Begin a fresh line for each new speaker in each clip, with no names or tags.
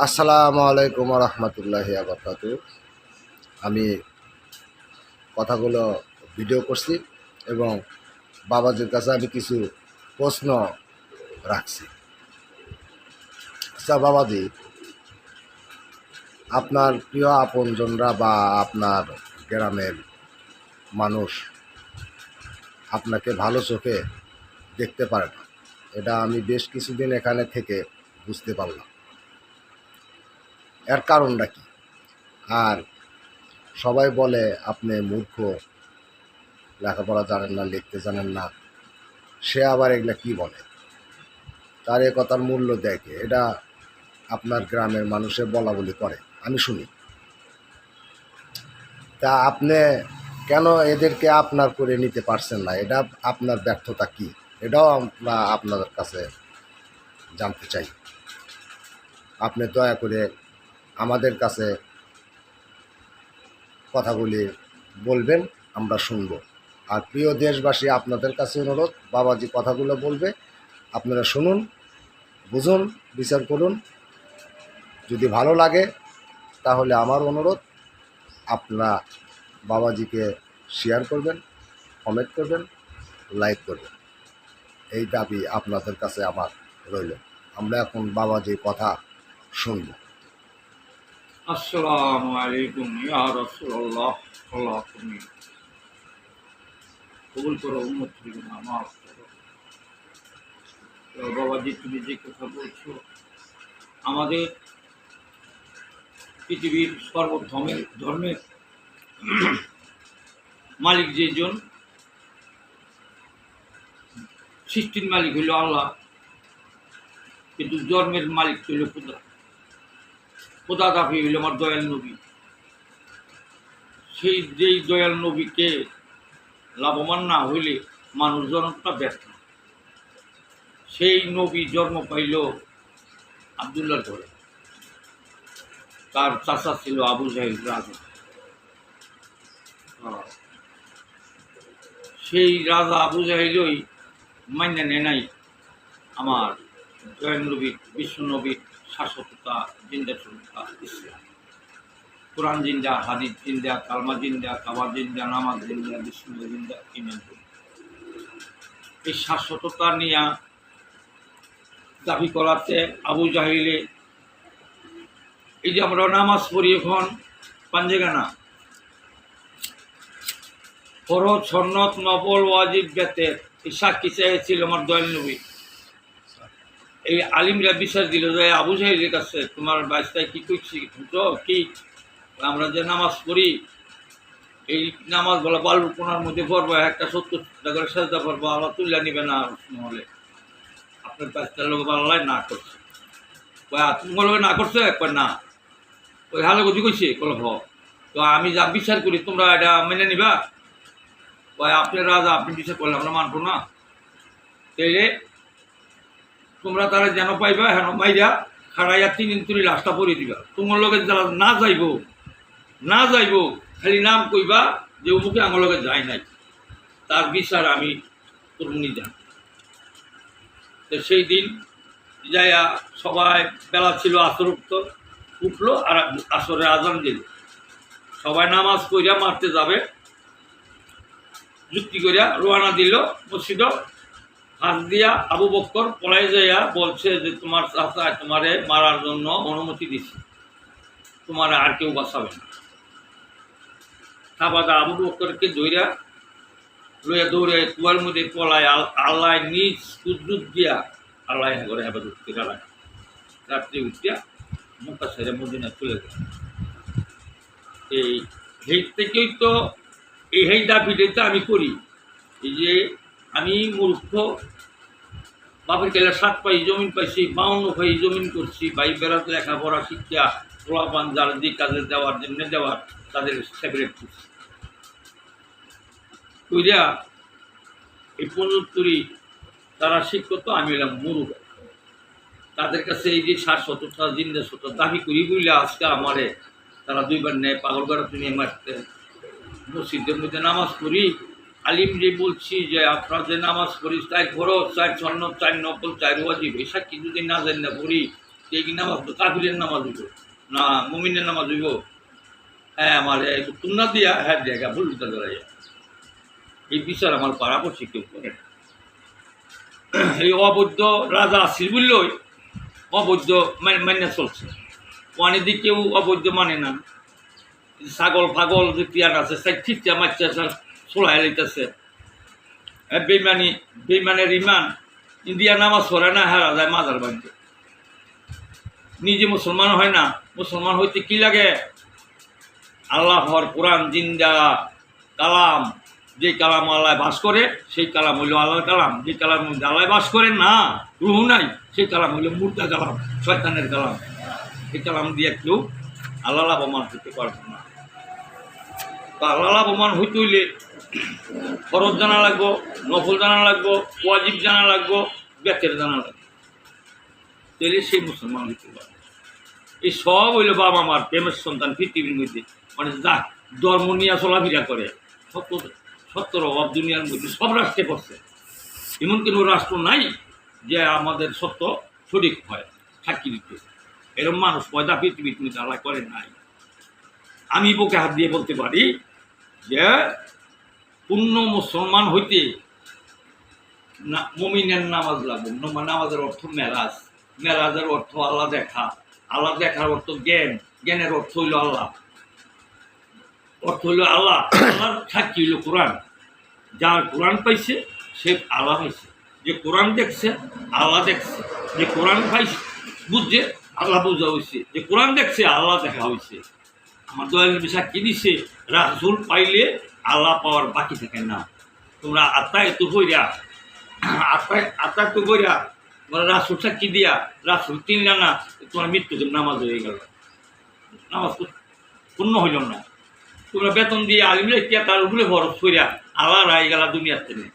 আসসালামু আলাইকুম রহমতুল্লাহি আবরকাতু। আমি কথাগুলো ভিডিও করছি এবং বাবাজির কাছে আমি কিছু প্রশ্ন রাখছি। আচ্ছা বাবাজি, আপনার প্রিয় আপনজনরা বা আপনার গ্রামের মানুষ আপনাকে ভালো চোখে দেখতে পারে না, এটা আমি বেশ কিছুদিন এখানে থেকে বুঝতে পারলাম। এর কারণটা কি? আর সবাই বলে আপনি মূর্খ, লেখাপড়া জানেন না, লিখতে জানেন না। সে আবার এগুলা কি বলে? তার এ কথার মূল্য দেখে এটা আপনার গ্রামের মানুষে বলা বলি করে, আমি শুনি। তা আপনি কেন এদেরকে আপনার করে নিতে পারছেন না? এটা আপনার ব্যর্থতা কি? এটাও আমরা আপনাদের কাছে জানতে চাই। আপনি দয়া করে আমাদের কাছে কথাগুলি বলবেন, আমরা শুনব। আর প্রিয় দেশবাসী, আপনাদের কাছে অনুরোধ, বাবাজি কথাগুলো বলবে, আপনারা শুনুন, বুঝুন, বিচার করুন। যদি ভালো লাগে তাহলে আমার অনুরোধ, আপনারা বাবাজিকে শেয়ার করবেন, কমেন্ট করবেন, লাইক করবেন। এই দাবি আপনাদের কাছে আমার রইল। আমরা এখন বাবাজির কথা শুনব।
আসসালামু আলাইকুম ইয়া রাসূলুল্লাহ, আল্লাহ তুমি কবুল করো, উম্মত থেকে নামাজ করো। তো বাবাজি, তুমি যে কথা বলছো, আমাদের পৃথিবীর ধর্মের মালিক যেজন, সৃষ্টির মালিক হইল আল্লাহ, কিন্তু জন্মের মালিক হইল খোদা। খোদা দাবি হইল আমার দয়াল নবী। যেই দয়াল নবীকে লাভবান না হইলে মানুষ জনতা ব্যর্থ। সেই নবী জন্ম পাইল আব্দুল্লাহর ঘরে। তার চাচা ছিল আবু জাহিল রাজা। সেই রাজা আবু জাহিলই মান্য নেয় নাই আমার জয়েন নবীর, বিশ্ব নবীর শাসকতা, জিন্দা সত্তা ইসলাম। কোরআন জিন্দা, হাদিস জিন্দা, কালমা জিন্দা, কাবা জিন্দা, নামাজ জিন্দা, বিষ্ণু জিন্দা, ইমান জিন্দা। এই শাশ্বততা নিয়ে দাবি করাতে আবু জাহিলে, এই যে আমরা নামাজ পড়ি এখন পাঞ্জেগানা, ফরজ, সন্নত, নফল, ওয়াজিব, বেতের, এই সাক্ষী চেয়েছিল আমার দয়াল নবী। এই আলিমরা বিশ্বাস দিল যে আবু জাহিলের কাছে, তোমার বাচ্চায় কি করছি তো কি, আমরা যে নামাজ পড়ি, এই নামাজ বলা বালুর কোনার মধ্যে পড়বো, একটা 70 করে সাজদা পড়বো, আল্লাহ তুল্লা নিবে না হলে। আপনার বাচ্চার লোক আল্লাহ না করছে, তোমার লোক না করছে, না ওই হালে গতি কইছে, কল হ। তো আমি যা বিচার করি তোমরা এটা মেনে নিবা? আপনার রাজা, আপনি বিচার করলে আমরা মানবো না। তাইলে তোমরা তারা যেন পাইবা হেন মাইরা খাড়াইয়া 3 দিন তুলি লাশটা পরে দিবা। তোমার লোকে যারা না যাইব খালি নাম কইবা যে অমুকে আমার লোকে যায় নাই, তার বিচার আমি করবনি যান। তো সেই দিন যাইয়া সবাই, বেলা ছিল আসর উঠলো আর আসরে আজান দিল। সবাই নামাজ কইরা মারতে যাবে, যুক্তি করিয়া রোয়ানা দিল মসজিদ। হাত দিয়া আবু বক্কর পলাই যাইয়া বলছে যে তোমার চাচা তোমারে মারার জন্য অনুমতি দিচ্ছে, তোমার আর কেউ বাঁচাবে না। তারপর আবু বক্করকে দৌড়া লইয়া দৌড়ে কুয়ার মধ্যে পলায়, আল্লাহ নিজ কুদ্দুত দিয়া আল্লাহ ঘরে হেফাজত করে রাখে। রাত্রে উঠিয়া মক্কা ছেড়ে মদিনা চলে গেল। এই থেকেই তো এই দাবিটা আমি করি। এই যে আমি মূর্খ, বাপের কেলা 7 পাই জমিন পাইছি, 52 পাই জমিন করছি, ভাই বেড়াত লেখাপড়া শিক্ষা পোলাপান যার যে কাজে দেওয়ার জন্য দেওয়ার, তাদের সেপারেট করছি কইরা এই 75 তারা শিক্ষত, আমি হলাম মুরুখ। তাদের কাছে এই যে 60-70টা জিন্দা সত্তা দাবি করি বইলে আজকে আমারে তারা 2বার নেয় পাগল করা তুমি মারতে। মসজিদের মধ্যে নামাজ পড়ি, আলিম যে বলছি যে আপনার যে নামাজ পড়ি 4 ফরজ, 4 সুন্নত, 4 নফল, 4 ওয়াজিব, এই সাক্ষী যদি না জানি না পড়ি, এই কি নামাজ তো কাফিরের নামাজ হইব না মুমিনের নামাজ হইব? হ্যাঁ আমার তুলনা দিয়া হ্যাঁ জায়গা ভুল ধরা যায়। এই বিচার আমার পাড়াপড়শি কেউ করে না। এই অবৈধ রাজা আসিল বললেই অবৈধ মান্য চলছে, অনেক দিক কেউ অবৈধ মানে না। ছাগল ফাগল যে পিয়ান আছে ঠিকটা মারছে ছোড়াই লইতেছে। বেইমানের ইমান ইন্ডিয়া নামাজ পড়ে না, হারা যায় মাজার বাড়িতে। নিজে মুসলমান হয় না, মুসলমান হইতে কি লাগে? আল্লাহর কোরআন জিন্দা কালাম, যে কালাম আল্লাহ বাস করে সেই কালাম হইল আল্লাহর কালাম। যে কালাম আল্লাহ বাস করেন না, রুহ নাই, সেই কালাম হইল মুর্দা কালাম, শয়তানের কালাম। এই কালাম দিয়ে কেউ আল্লাহ লাভবান হইতে পারবে না। তা আল্লাহ লাভবান হইতে হইলে ফরজ জানা লাগবো, নফল জানা লাগবো, ওয়াজিব জানা লাগবো, বেতের জানা লাগবে, তাহলে সেই মুসলমান হইতে পারবে। এই সব হইল বাবা মার প্রেমের সন্তান পৃথিবীর মধ্যে, মানে যা ধর্ম নিয়ে চলাফেরা করে। সত্তর অভাব দুনিয়ার মধ্যে সব রাষ্ট্রে করছে, এমন কোনো রাষ্ট্র নাই যে আমাদের সত্য সঠিক হয় সাক্ষী দিতে। এরকম মানুষ পয়দা পৃথিবীর মধ্যে আল্লাহ করে নাই। আমি বুকে হাত দিয়ে বলতে পারি যে পূর্ণ মুসলমান হইতে মুমিনের নামাজ লাগবে। নামাজের অর্থ মেরাজ, মেরাজের অর্থ আল্লাহ দেখা, আল্লাহ দেখার অর্থ জ্ঞান, জ্ঞানের অর্থ হইল আল্লাহ, অর্থ হইল আল্লাহ। আল্লাহর সাক্ষী হইল কোরআন। যার কোরআন পাইছে সে আল্লাহ পাইছে, যে কোরআন দেখছে আল্লাহ দেখছে, যে কোরআন পাইছে বুঝছে আল্লাহ বোঝা হয়েছে, যে কোরআন দেখছে আল্লাহ দেখা হয়েছে। আমার দয়াল নবী সাক্ষী দিছে রাসূল পাইলে আল্লাহ পাওয়ার বাকি থাকে না। তোমরা আত্মায় তো কইরা আত্মায় তো কইরা তোমরা রাসূল সাক্ষী দিয়া রাসূল চিনলা না, তোমার মৃত্যুতে নামাজ হয়ে গেল, নামাজ পূর্ণ হইল না। তোমরা বেতন দিয়ে আলিমরে কে তার উপরে ভরস কইরা আল্লাহ রাই গেলা দুনিয়ার থেকে।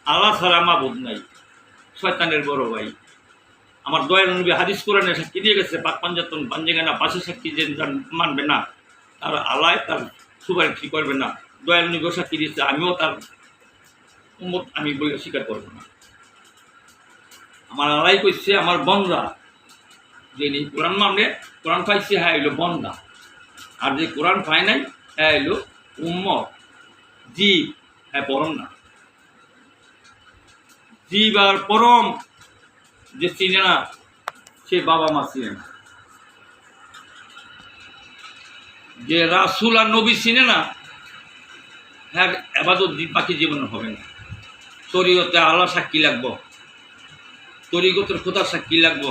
আল্লাহ ছাড়া মাবুদ নাই, শয়তানের বড় ভাই। আমার দয়াল নবী হাদিস কোরআনে সাক্ষী দিয়ে গেছে, পাক পাঞ্জাতন পাঞ্জেগানা পাশে সাক্ষী যে মানবে না তার আল্লাহ তার সুপারিশ করবে না। দয়াল নবী সাক্ষী দিয়েছে, আমিও তার উম্মত আমি বলে স্বীকার করবো না। আমার আল্লাহ কইছে আমার বন্দা যে কোরআন মানলে কোরআন পাইছে হ্যাঁ এলো বন্দা, আর যে কোরআন পায় নাই হ্যাঁ এলো উম্মত জীব, হ্যাঁ পরম না। জীব আর পরম যে চিনে না সে বাবা মা চিনে না, যে রাসূল আর নবী চিনে না হ্যাঁ এবাদত বাকি জীবনে হবে না। শরীয়তে আল্লাহ সাক্ষী লাগবো, তরিকতের খোদার সাক্ষী লাগবো,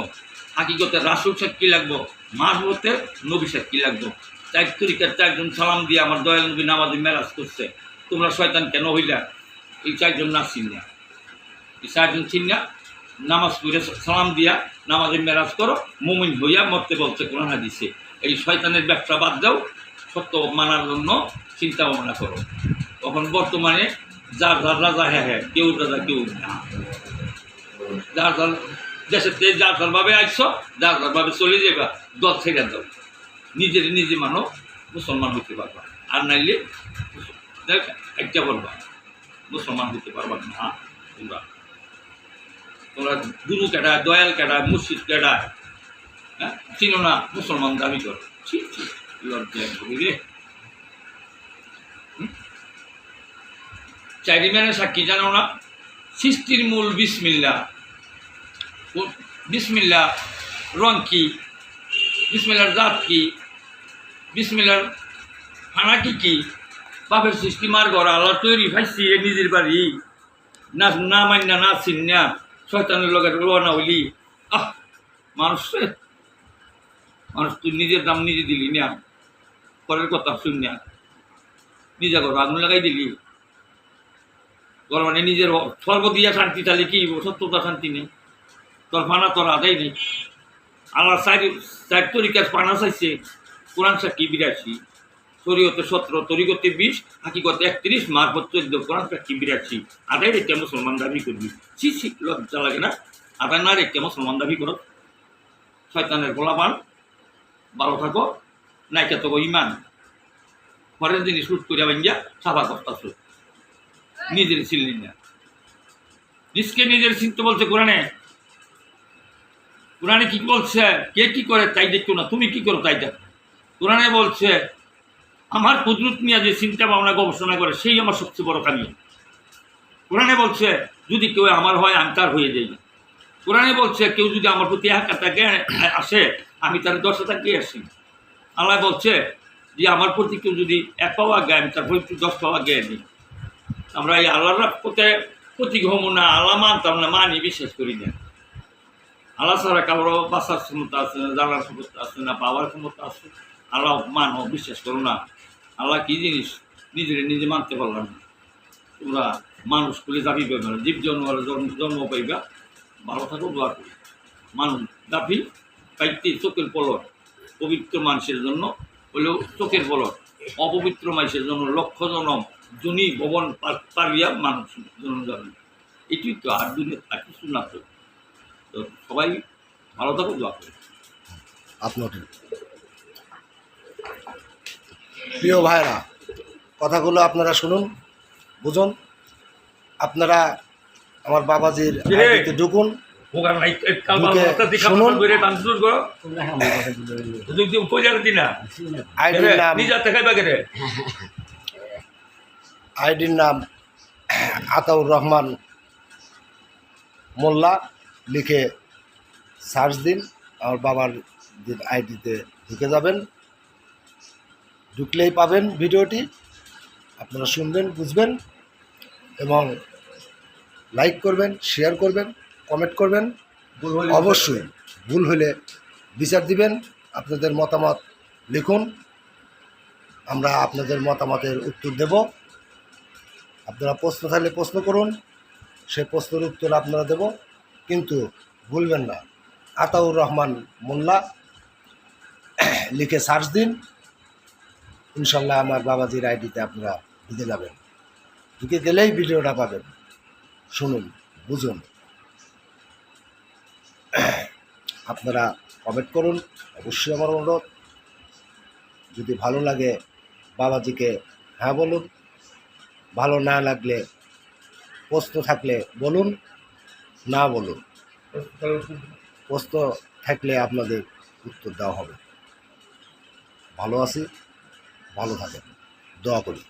হাকিকতের রাসূল সাক্ষী লাগবো, মাহবতের নবী সাক্ষী লাগবো। চার তরিকার চারজন সালাম দিয়ে আমার দয়াল নবী নামাজে মেরাজ করছে। তোমরা শয়তান কেন হইলা? এই চারজন না চিন্না, এই চারজন চিন্না নামাজ পড়ে সালাম দিয়া নামাজে মেরাজ করো, মুমিন হইয়া মরতে বলছে কোরআন হাদিসে। এই শয়তানের ব্যবসা বাদ দাও, সত্য মানার জন্য চিন্তা ভাবনা করো। তখন বর্তমানে যার যার রাজা হ্যাঁ হ্যাঁ, কেউ রাজা কেউ না, যার যার দেশের থেকে যার যারভাবে আসছো যার যারভাবে চলে যাবা, দল ছেড়ে দাও, নিজের নিজে মানো, মুসলমান হইতে পারবা। আর নাইলে একটা বলবা মুসলমান হইতে পারবা না। তোমরা গুরু কেডায়, দয়াল কেডায়, মুর্শিদ কেডায় হ্যাঁ চিনো না, মুসলমান দাবি করো। ঠিক ঠিক লজ্জায় বলি রে। চারি ম্যানের সাক্ষী জানো না? সৃষ্টির মূল বিসমিল্লাহ। বিসমিল্লাহ রং কি? বিসমিল্লার জাত কি? বিসমিল্লার ফানাকি কি? বাপের সৃষ্টি মার ঘর আল্লাহ তৈরি ভাইছি নিজের বাড়ি, না না মান্না না চিন্না শয়তানের লগে রওনা হইলি। মানুষ তুই নিজের দাম নিজে দিলি না, পরের কথা শুন না, নিজে ঘর আগুন লাগাই দিলি। মানে নিজের স্বর্গ দিয়া শান্তি তাহলে কি সত্যতা শান্তি নেই, তোর ফানা তোর আদায় নেই। আল্লাহ চার তরিকার পানা চাইছে, কোরআন সাক্ষী ৮২, শরীয়তে ১৭, তরিকতে ২০, হাকিকতে ৩১, মারফত ১৪, কোরআন সাক্ষী ৮২। আদায় রেখে মুসলমান দাবি করবি? ছি লজ্জা লাগে না? আদায় না রেখে মুসলমান দাবি করো? শয়তানের গোলাপান, ভালো থাকো, নাইকা তো ইমান, ঘরের জিনিস লুট করিয়া ভাঙ্গিয়া সাফা করতেছ, নিজের ছিলেন না। নিজকে নিজের চিনতে বলছে কোরআনে। কোরআনে কি বলছে? কে কি করে তাই দেখতো না, তুমি কি করো তাই দেখো। কোরআনে বলছে আমার কুদরত নিয়ে যে চিন্তা ভাবনা গবেষণা করে সেই আমার সবচেয়ে বড় কামিয়াবি। কোরআনে বলছে যদি কেউ আমার হয় আমি তার হয়ে যাই। কোরআনে বলছে কেউ যদি আমার প্রতি এক টাকা আসে আমি তার 10 টাকা দিয়ে আসি। আল্লাহ বলছে যে আমার প্রতি কেউ যদি 1 পাওয়া জ্ঞান তার প্রতি 10 পাওয়া জ্ঞান নেই। আমরা এই আল্লাহর প্রতি ঘম না, আল্লাহ মানতাম না, মানি বিশ্বাস করি না। আল্লাহ ছাড়া কারো বাঁচার ক্ষমতা আছে না, জানার ক্ষমতা আছে না, পাওয়ার ক্ষমতা আছে। আল্লাহ মানো, বিশ্বাস করো না। আল্লাহ কি জিনিস নিজে মানতে পারলাম না। তোমরা মানুষ খুলে দাবি পাইবে না, জীব জন্ম পাইবা। ভালো থাকো, দোয়া করি। মানুষ দাবি পাইতে চোখের পলট, পবিত্র মানুষের জন্য হলেও চোখের পলট, অপবিত্র মানুষের জন্য লক্ষ জনম জনি ভবন পারিয়া মানুষ জন্ম যাবে। এটি তো আর দুনিয়া আর কিছু না। তো সবাই ভালো থাকো, দোয়া করি।
আপনার প্রিয় ভাইরা, কথাগুলো আপনারা শুনুন, বুঝুন। আপনারা আমার বাবাজির আইডিতে ঢুকুন, শুনুন। আইডির নাম আতাউর রহমান মোল্লা, লিখে সার্চ দিন। আমার বাবার আইডিতে ঢুকে যাবেন, ঢুকলেই পাবেন ভিডিওটি। আপনারা শুনবেন, বুঝবেন এবং লাইক করবেন, শেয়ার করবেন, কমেন্ট করবেন। অবশ্যই ভুল হলে বিচার দিবেন। আপনাদের মতামত লিখুন, আমরা আপনাদের মতামতের উত্তর দেব। আপনারা প্রশ্ন থাকলে প্রশ্ন করুন, সে প্রশ্নের উত্তর আপনারা দেব। কিন্তু ভুলবেন না, আতাউর রহমান মোল্লা লিখে সার্চ দিন। ইনশাল্লাহ আমার বাবাজির আইডিতে আপনারা ঢুকে যাবেন, ঢুকে গেলেই ভিডিওটা পাবেন। শুনুন, বুঝুন। আপনারা কমেন্ট করুন, অবশ্যই আমার অনুরোধ। যদি ভালো লাগে বাবাজিকে হ্যাঁ বলুন, ভালো না লাগলে প্রশ্ন থাকলে বলুন, না বলুন। প্রশ্ন থাকলে আপনাদের উত্তর দেওয়া হবে। ভালো আছি, ভালো থাকেন, দোয়া করি।